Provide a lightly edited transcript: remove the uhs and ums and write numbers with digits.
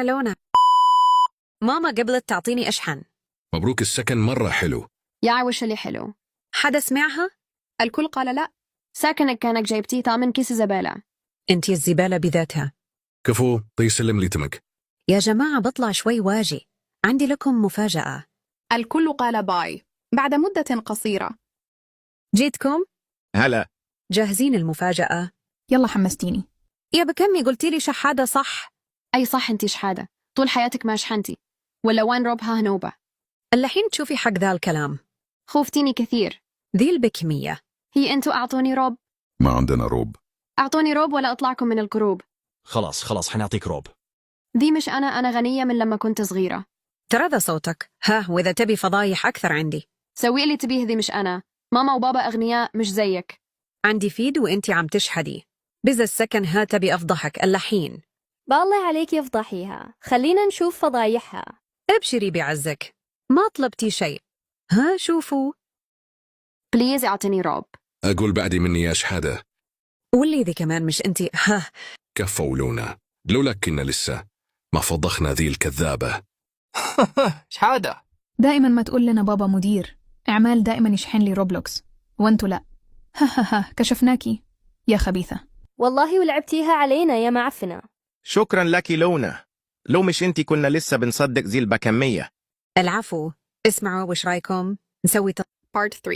لونا. ماما قبلت تعطيني أشحن. مبروك السكن مرة حلو. يا وش اللي حلو؟ حدا سمعها؟ الكل قال لا. ساكنك كانك جايبتيه 8 كيس زبالة. انتي الزبالة بذاتها. كفو طي سلم لي تمك. يا جماعة بطلع شوي واجي، عندي لكم مفاجأة. الكل قال باي بعد مدة قصيرة. جيتكم؟ هلا. جاهزين المفاجأة؟ يلا حمستيني. يا بكمي قلتي لي شحادة صح؟ أي صح انتي شحادة، طول حياتك ما شحنتي. ولا وين روب ها هنوبة؟ الحين تشوفي حق ذا الكلام. خوفتيني كثير. ذي البكمية. هي انتو أعطوني روب. ما عندنا روب. أعطوني روب ولا أطلعكم من الكروب. خلاص حنعطيك روب. ذي مش أنا غنية من لما كنت صغيرة. ترى ذا صوتك، ها وإذا تبي فضايح أكثر عندي. سوي اللي تبيه، ذي مش أنا. ماما وبابا أغنياء مش زيك. عندي فيد وإنتي عم تشحدي. بز السكن ها تبي أفضحك اللحين. بالله عليك يفضحيها، خلينا نشوف فضايحها. ابشري بعزك، ما طلبتي شيء. ها شوفوا. بليز أعطيني روب. أقول بعدي مني يا شحادة. واللي ذي كمان مش انتي. ها كفوا لونا، لولا كنا لسه ما فضخنا ذي الكذابة. شحادة دائما ما تقول لنا بابا مدير اعمال، دائما يشحن لي روبلوكس وانتو لا. ها كشفناكي يا خبيثة. والله ولعبتيها علينا يا معفنة. شكرا لك لونا، لو مش انتي كنا لسه بنصدق ذي البكمية. العفو. اسمعوا وش رايكم نسوي Part 3.